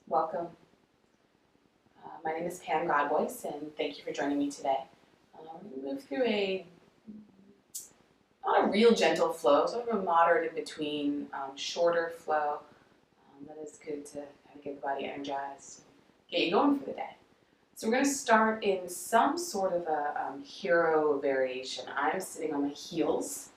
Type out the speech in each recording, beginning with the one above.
Welcome. My name is Pam Godvoice, and thank you for joining me today. We're going to move through not a real gentle flow, sort of a moderate in between, shorter flow that is good to kind of get the body energized, get you going for the day. So we're going to start in some sort of a hero variation. I'm sitting on my heels.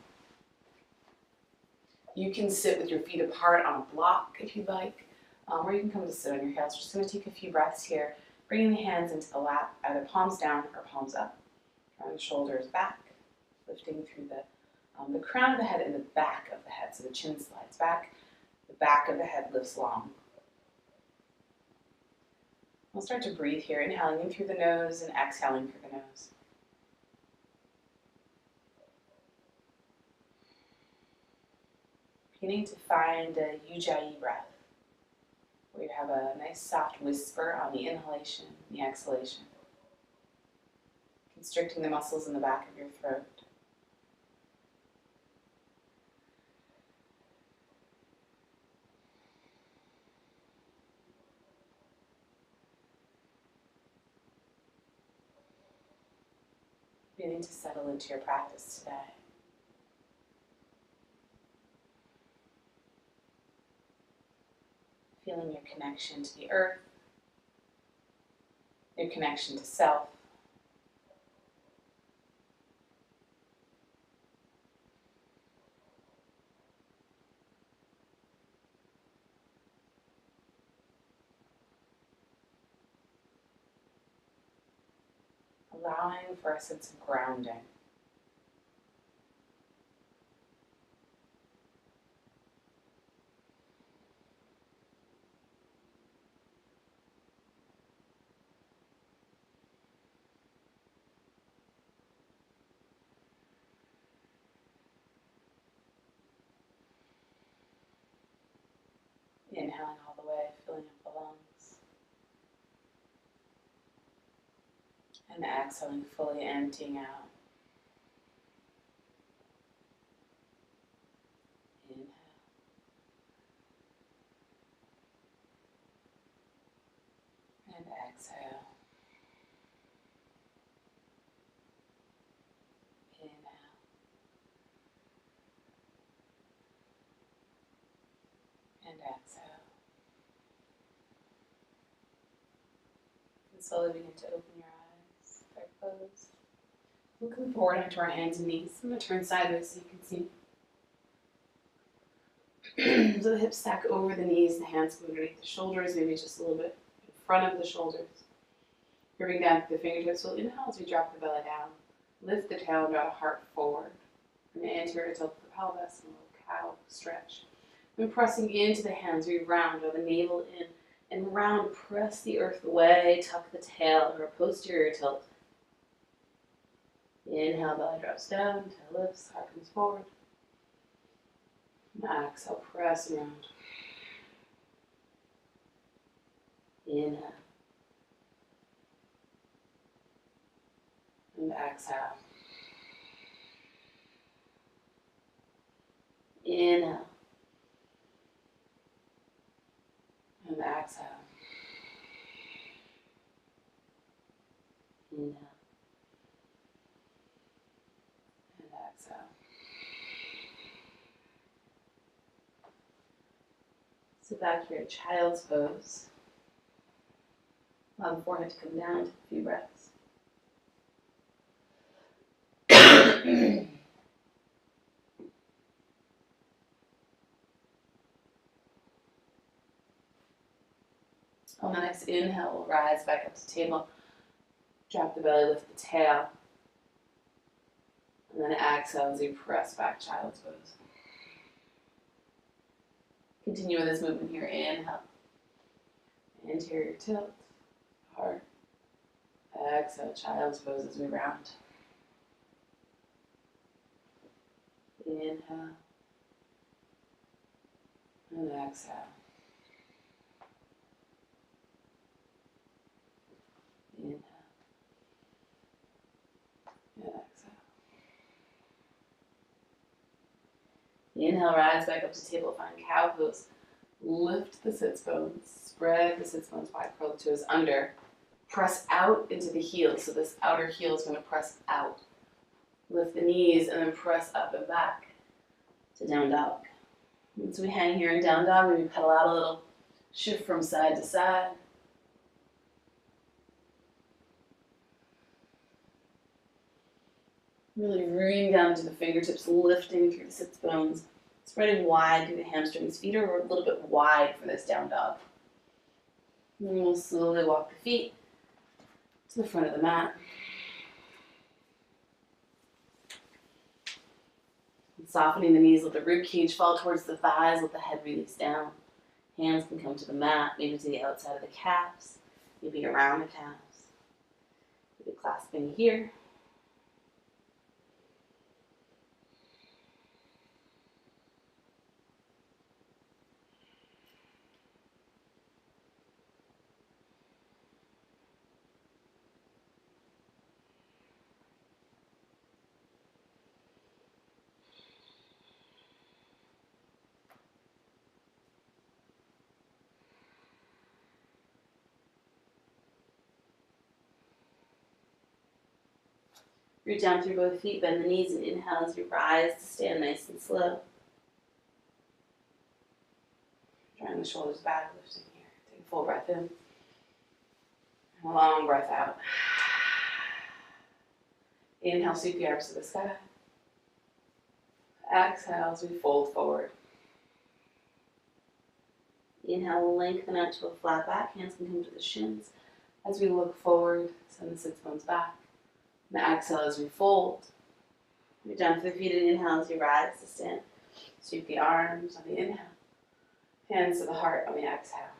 You can sit with your feet apart on a block if you'd like, or you can come to sit on your heels. We're just going to take a few breaths here, bringing the hands into the lap, either palms down or palms up, drawing the shoulders back, lifting through the crown of the head and the back of the head, so the chin slides back, the back of the head lifts long. We'll start to breathe here, inhaling in through the nose and exhaling through the nose. Beginning to find a Ujjayi breath, where you have a nice soft whisper on the inhalation and the exhalation, constricting the muscles in the back of your throat. Beginning to settle into your practice today. Feeling your connection to the earth, your connection to self, allowing for a sense of grounding. Inhaling all the way, filling up the lungs. And exhaling, fully emptying out. Inhale. And exhale. Inhale. And exhale. And slowly begin to open your eyes. They're closed. Looking forward onto our hands and knees. I'm going to turn sideways so you can see. So the hips stack over the knees, the hands go underneath the shoulders, maybe just a little bit in front of the shoulders. Bring down through the fingertips. We'll inhale as we drop the belly down. Lift the tail and draw the heart forward. From the anterior tilt of the pelvis and a little cow stretch. Then pressing into the hands, we round, draw the navel in and round. Press the earth away, tuck the tail or a posterior tilt. Inhale, belly drops down, tail lifts, heart comes forward. And exhale, press around. Inhale. And exhale. Inhale. And exhale. Inhale. And exhale. Sit back here, child's pose. Allow the forehead to come down, take a few breaths. On the next inhale, we'll rise back up to table. Drop the belly, lift the tail. And then exhale as you press back, child's pose. Continue with this movement here. Inhale. Anterior tilt. Heart. Exhale, child's pose as we round. Inhale. And exhale. Inhale. And exhale. Inhale, rise back up to table, find cow pose. Lift the sits bones, spread the sits bones wide, curl the toes under. Press out into the heels, so this outer heel is going to press out. Lift the knees and then press up and back to down dog. Once we hang here in down dog, maybe pedal out a little, shift from side to side. Really rooting down into the fingertips, lifting through the sits bones, spreading wide through the hamstrings. Feet are a little bit wide for this down dog. And we'll slowly walk the feet to the front of the mat. And softening the knees, let the rib cage fall towards the thighs, let the head release down. Hands can come to the mat, maybe to the outside of the calves, maybe around the calves. Maybe clasping here. Root down through both feet, bend the knees, and inhale as you rise to stand nice and slow. Drawing the shoulders back, lifting here. Take a full breath in. And a long breath out. Inhale, sweep the arms to the sky. Exhale as we fold forward. Inhale, lengthen out to a flat back. Hands can come to the shins. As we look forward, send the sits bones back. And exhale as we fold. Root down through the feet and inhale as you rise to stand. Sweep the arms on the inhale. Hands to the heart on the exhale.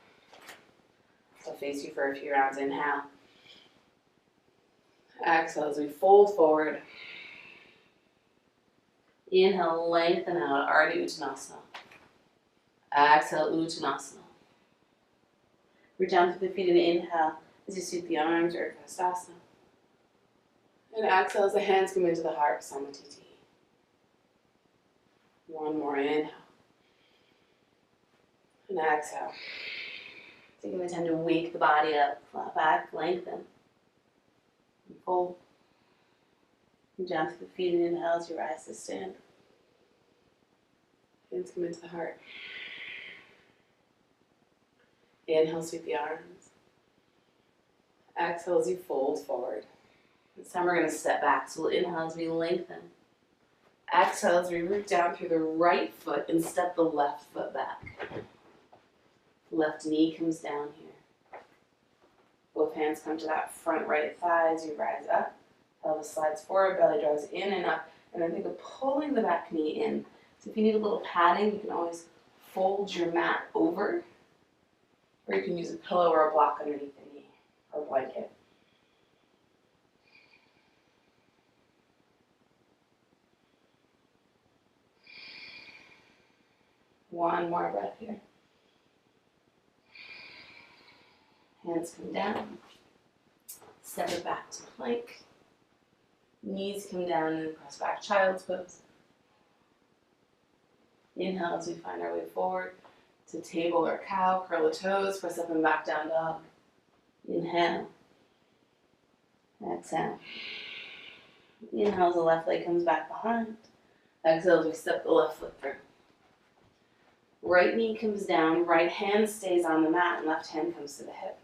So face you for a few rounds. Inhale. Exhale as we fold forward. Inhale, lengthen out, Ardha Uttanasana. Exhale, Uttanasana. Root down through the feet and inhale as you sweep the arms, Urdhva Hastasana. And exhale as the hands come into the heart, Samatiti. One more inhale. And exhale. Taking the time to wake the body up, flat back, lengthen. And fold. And down through the feet and inhale as you rise to stand. Hands come into the heart. Inhale, sweep the arms. Exhale as you fold forward. This time we're going to step back. So we'll inhale as we lengthen. Exhale as we root down through the right foot and step the left foot back. Left knee comes down here. Both hands come to that front right thigh as you rise up. Pelvis slides forward, belly draws in and up. And then think of pulling the back knee in. So if you need a little padding, you can always fold your mat over. Or you can use a pillow or a block underneath the knee or a blanket. One more breath here. Hands come down. Step it back to plank. Knees come down and press back, child's pose. Inhale as we find our way forward to table or cow. Curl the toes, press up and back, down dog. Inhale. Exhale. Inhale as the left leg comes back behind. Exhale as we step the left foot through. Right knee comes down, right hand stays on the mat, and left hand comes to the hip.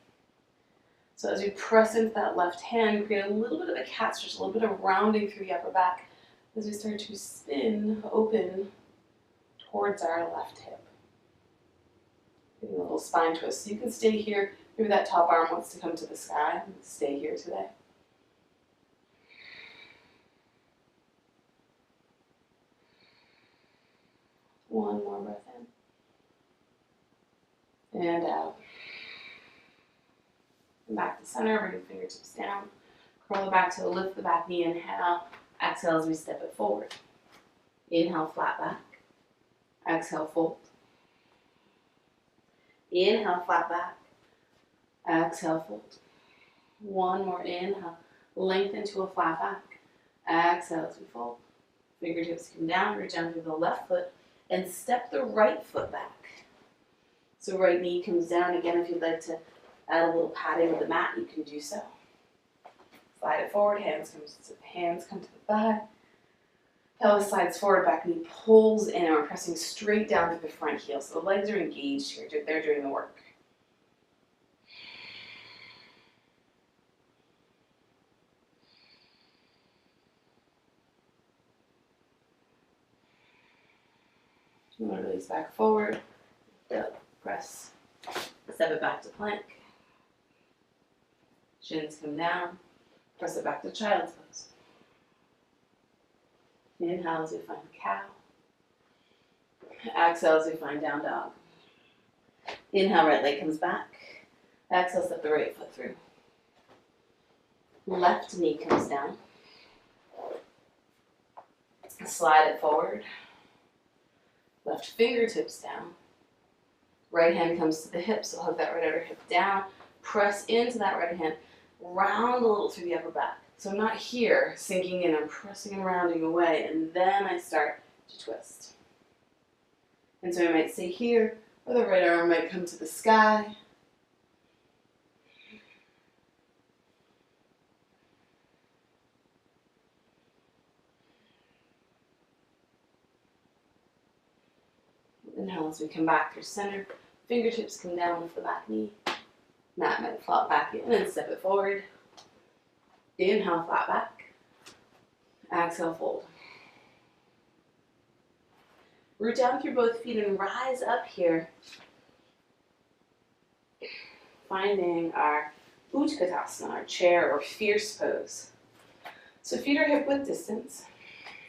So as we press into that left hand, create a little bit of a cat stretch, a little bit of rounding through the upper back as we start to spin open towards our left hip. Getting a little spine twist. So you can stay here. Maybe that top arm wants to come to the sky. Stay here today. One more breath in. And out. And back to center, bring the fingertips down. Curl the back toe, lift the back knee, inhale. Exhale as we step it forward. Inhale, flat back. Exhale, fold. Inhale, flat back. Exhale, fold. One more inhale. Lengthen to a flat back. Exhale as we fold. Fingertips come down, reach down through the left foot, and step the right foot back. So right knee comes down. Again, if you'd like to add a little padding of the mat, you can do so. Slide it forward, hands come to the thigh. Pelvis slides forward, back knee pulls in, and we're pressing straight down through the front heel. So the legs are engaged here, they're doing the work. You want to release back forward, lift up, press, step it back to plank. Shins come down, press it back to child's pose. Inhale as we find cow. Exhale as we find down dog. Inhale, right leg comes back. Exhale, step the right foot through. Left knee comes down. Slide it forward. Left fingertips down. Right hand comes to the hip, so hug that right outer hip down. Press into that right hand. Round a little through the upper back. So I'm not here sinking in, I'm pressing and rounding away, and then I start to twist. And so I might stay here, or the right arm might come to the sky. Inhale as we come back through center. Fingertips come down with the back knee. Mat might flop back in and step it forward. Inhale, flat back. Exhale, fold. Root down through both feet and rise up here. Finding our Utkatasana, our chair or fierce pose. So feet are hip width distance.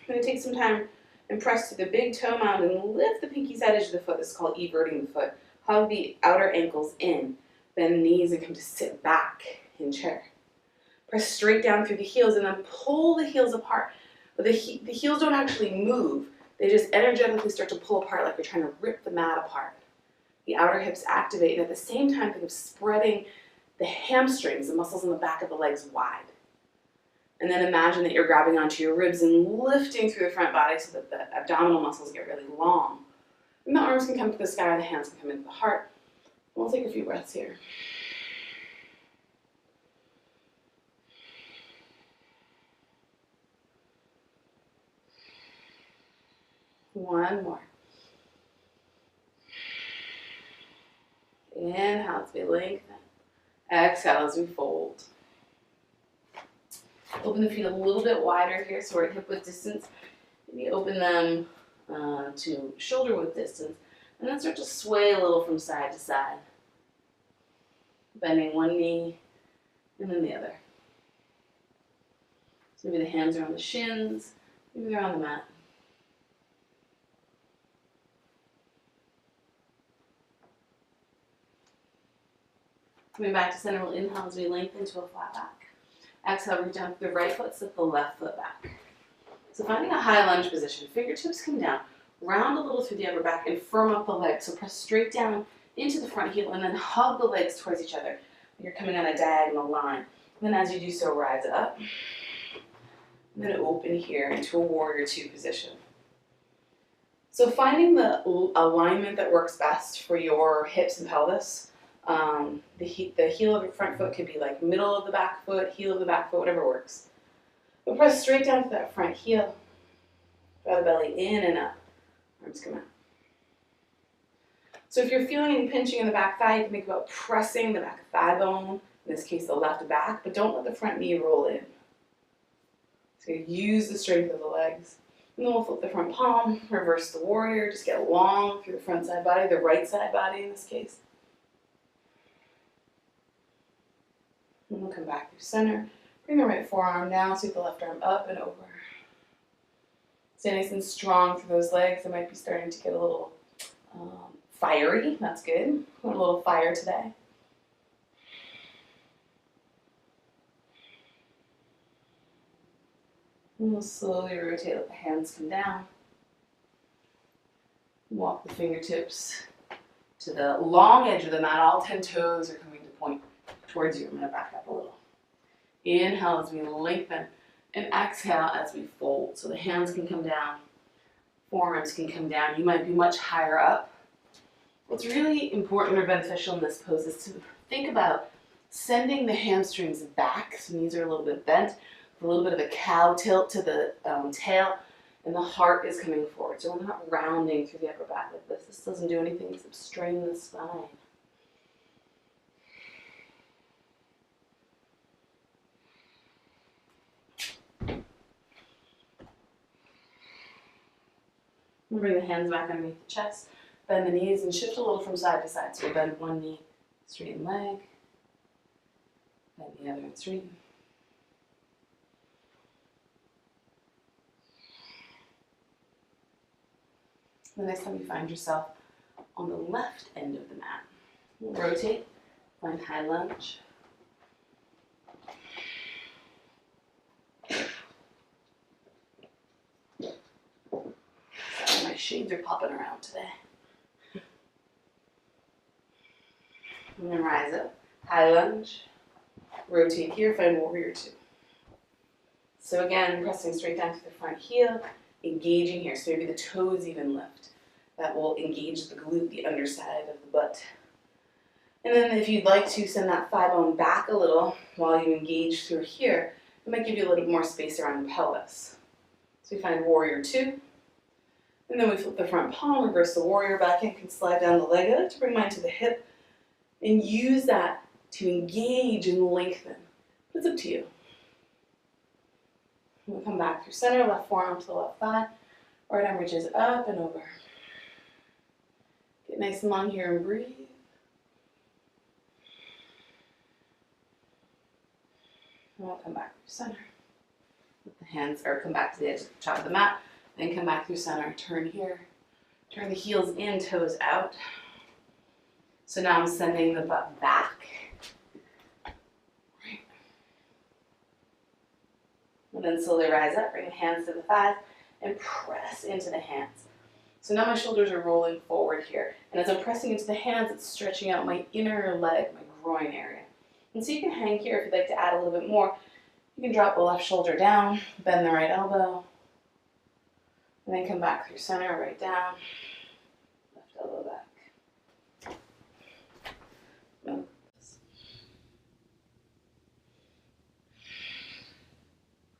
I'm going to take some time and press to the big toe mound and lift the pinky side edge of the foot. This is called everting the foot. Hug the outer ankles in. Bend the knees and come to sit back in chair. Press straight down through the heels and then pull the heels apart. But the heels don't actually move. They just energetically start to pull apart like you're trying to rip the mat apart. The outer hips activate, and at the same time, think of spreading the hamstrings, the muscles in the back of the legs wide. And then imagine that you're grabbing onto your ribs and lifting through the front body so that the abdominal muscles get really long. And the arms can come to the sky, or the hands can come into the heart. We'll take a few breaths here. One more. Inhale as we lengthen. Exhale as we fold. Open the feet a little bit wider here, so we're at hip width distance. Maybe open them to shoulder width distance, and then start to sway a little from side to side. Bending one knee and then the other. So maybe the hands are on the shins, maybe they're on the mat. Coming back to center, we'll inhale as we lengthen to a flat back. Exhale, reach down through the right foot, step the left foot back. So finding a high lunge position, fingertips come down, round a little through the upper back and firm up the legs. So press straight down into the front heel and then hug the legs towards each other. You're coming on a diagonal line. And then as you do so, rise up. And then open here into a warrior two position. So finding the alignment that works best for your hips and pelvis. The heel of the front foot could be like middle of the back foot, heel of the back foot, whatever works. But press straight down to that front heel. Draw the belly in and up. Arms come out. So if you're feeling any pinching in the back thigh, you can think about pressing the back thigh bone, in this case the left back, but don't let the front knee roll in. So use the strength of the legs. And then we'll flip the front palm, reverse the warrior, just get long through the front side body, the right side body in this case. And we'll come back through center. Bring the right forearm down, sweep the left arm up and over. Stay nice and strong through those legs. They might be starting to get a little fiery. That's good. Want a little fire today. And we'll slowly rotate, let the hands come down. Walk the fingertips to the long edge of the mat. All 10 toes are coming to point towards you. I'm going to back up a little. Inhale as we lengthen, and exhale as we fold. So the hands can come down, forearms can come down. You might be much higher up. What's really important or beneficial in this pose is to think about sending the hamstrings back. So knees are a little bit bent, a little bit of a cow tilt to the tail, and the heart is coming forward. So we're not rounding through the upper back like this. This doesn't do anything except strain the spine. We'll bring the hands back underneath the chest, bend the knees, and shift a little from side to side. So we'll bend one knee, straighten leg, bend the other and straighten. The next time you find yourself on the left end of the mat, we'll rotate, find high lunge. Sorry, my shades are popping around today. And then rise up, high lunge, rotate here, find warrior two. So again, pressing straight down to the front heel, engaging here, so maybe the toes even lift. That will engage the glute, the underside of the butt. And then if you'd like to send that thigh bone back a little while you engage through here, it might give you a little bit more space around the pelvis. So we find warrior two, and then we flip the front palm, reverse the warrior back in, can slide down the leg. I like to bring mine to the hip and use that to engage and lengthen. But it's up to you. We'll come back through center, left forearm to the left thigh, right arm reaches up and over. Get nice and long here and breathe. And we'll come back through center. With the hands, or come back to the edge of the top of the mat, then come back through center, turn here. Turn the heels in, toes out. So now I'm sending the butt back. Right. And then slowly rise up, bring the hands to the thighs, and press into the hands. So now my shoulders are rolling forward here. And as I'm pressing into the hands, it's stretching out my inner leg, my groin area. And so you can hang here if you'd like to add a little bit more. You can drop the left shoulder down, bend the right elbow, and then come back through center, right down, left elbow back.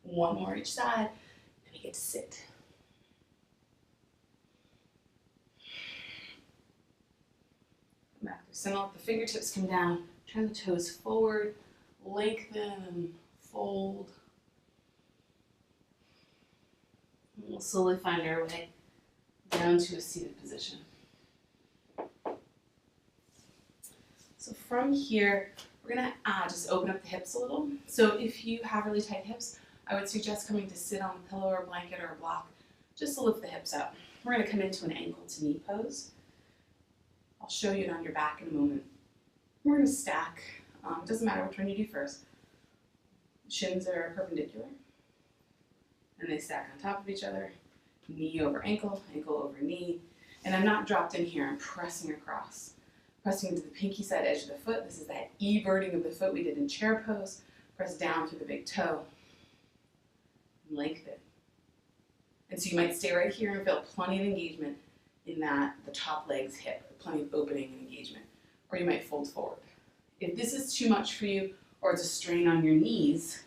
One more each side, and we get to sit. Come back through center, let the fingertips come down, turn the toes forward, lengthen, fold. And we'll slowly find our way down to a seated position. So from here, we're gonna just open up the hips a little. So if you have really tight hips, I would suggest coming to sit on a pillow or a blanket or a block just to lift the hips up. We're gonna come into an ankle to knee pose. I'll show you it on your back in a moment. We're gonna stack. It doesn't matter which one you do first. Shins are perpendicular, and they stack on top of each other. Knee over ankle, ankle over knee. And I'm not dropped in here, I'm pressing across. Pressing into the pinky side edge of the foot. This is that everting of the foot we did in chair pose. Press down through the big toe. Lengthen. And so you might stay right here and feel plenty of engagement in the top leg's hip, plenty of opening and engagement. Or you might fold forward. If this is too much for you, or it's a strain on your knees,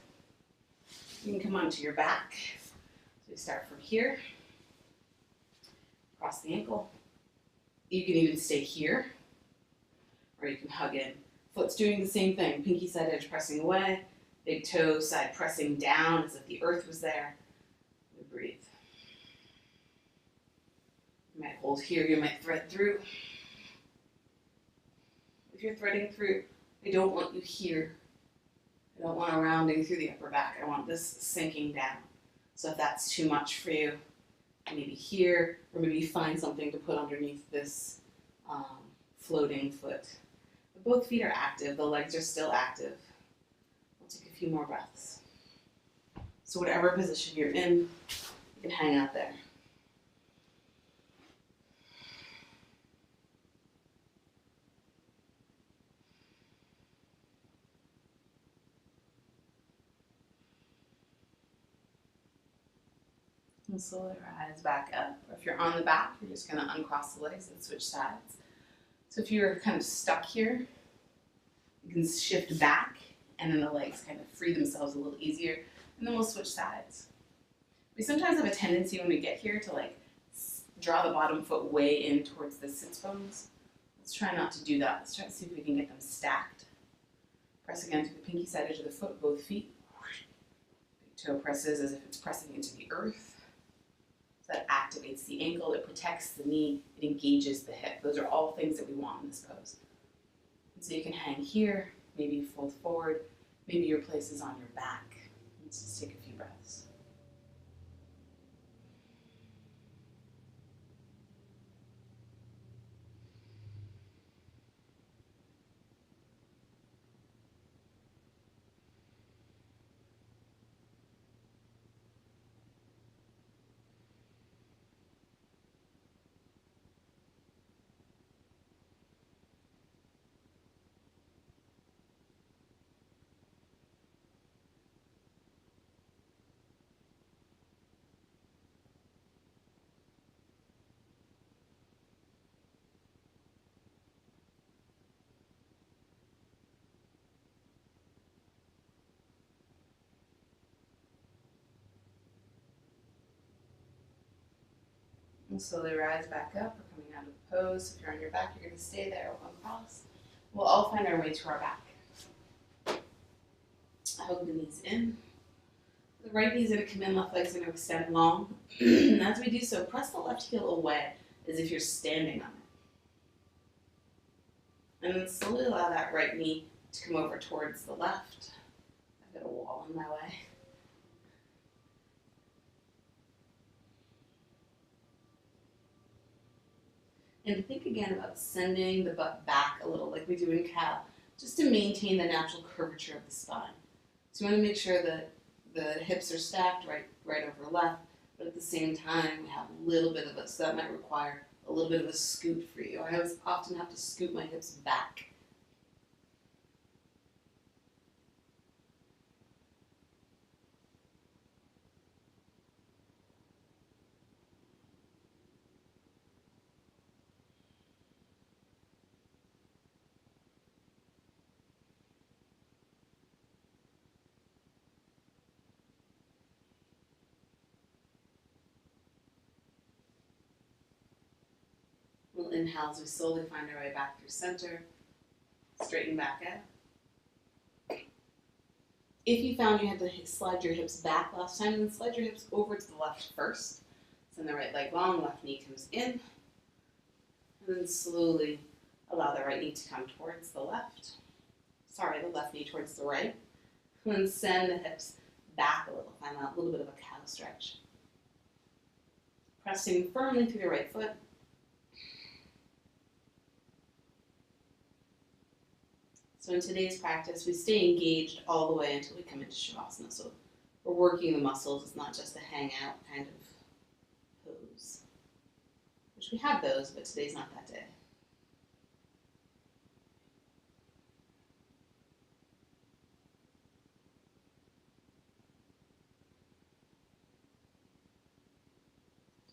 you can come onto your back. So we start from here, cross the ankle. You can even stay here, or you can hug in. Foot's doing the same thing, pinky side edge pressing away, big toe side pressing down as if the earth was there. We breathe. You might hold here, you might thread through. If you're threading through, I don't want you here. I don't want a rounding through the upper back. I want this sinking down. So if that's too much for you, maybe here, or maybe find something to put underneath this floating foot. But both feet are active, the legs are still active. We'll take a few more breaths. So whatever position you're in, you can hang out there. And slowly rise back up. Or if you're on the back, you're just going to uncross the legs and switch sides. So if you're kind of stuck here, you can shift back and then the legs kind of free themselves a little easier. And then we'll switch sides. We sometimes have a tendency when we get here to like draw the bottom foot way in towards the sits bones. Let's try not to do that. Let's try to see if we can get them stacked. Press again through the pinky side edge of the foot, both feet. Big toe presses as if it's pressing into the earth. So that activates the ankle, it protects the knee, it engages the hip. Those are all things that we want in this pose. And so you can hang here, maybe fold forward, maybe your place is on your back. Let's just take a few breaths. And slowly rise back up. We're coming out of the pose. If you're on your back, you're going to stay there. We'll uncross. We'll all find our way to our back. Hug the knees in. The right knee is going to come in, left leg's going to extend long. And as we do so, press the left heel away as if you're standing on it. And then slowly allow that right knee to come over towards the left. I've got a wall in my way. And think again about sending the butt back a little like we do in cow, just to maintain the natural curvature of the spine. So you want to make sure that the hips are stacked right over left, but at the same time we have a little bit of it, so that might require a little bit of a scoot for you. I often have to scoot my hips back. We'll inhale as we slowly find our way back through center. Straighten back out. If you found you had to slide your hips back last time, then slide your hips over to the left first. Send the right leg long, left knee comes in. And then slowly allow the right knee to come towards the left. Sorry, the left knee towards the right. And then send the hips back a little. Find that little bit of a cow stretch. Pressing firmly through the right foot. So in today's practice, we stay engaged all the way until we come into Shavasana. So we're working the muscles. It's not just a hang out kind of pose. Which we have those, but today's not that day.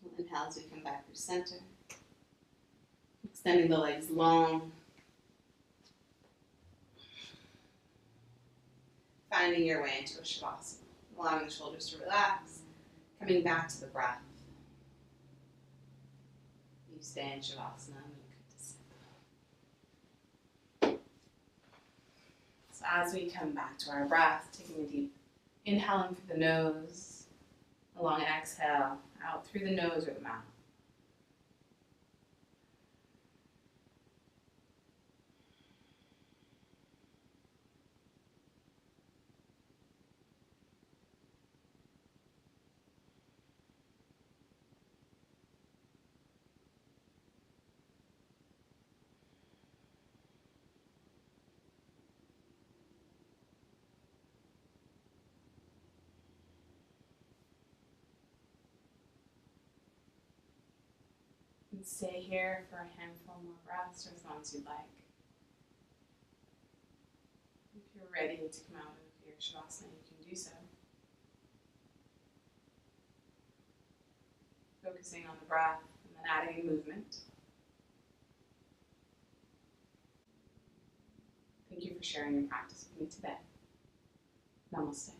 We'll inhale as we come back through center. Extending the legs long. Finding your way into a Shavasana, allowing the shoulders to relax, coming back to the breath. You stay in Shavasana, and you come to sit. So as we come back to our breath, taking a deep inhale in through the nose, a long exhale out through the nose or the mouth. And stay here for a handful more breaths or as long as you'd like. If you're ready to come out of your Shavasana, you can do so. Focusing on the breath and then adding movement. Thank you for sharing your practice with me today. Namaste.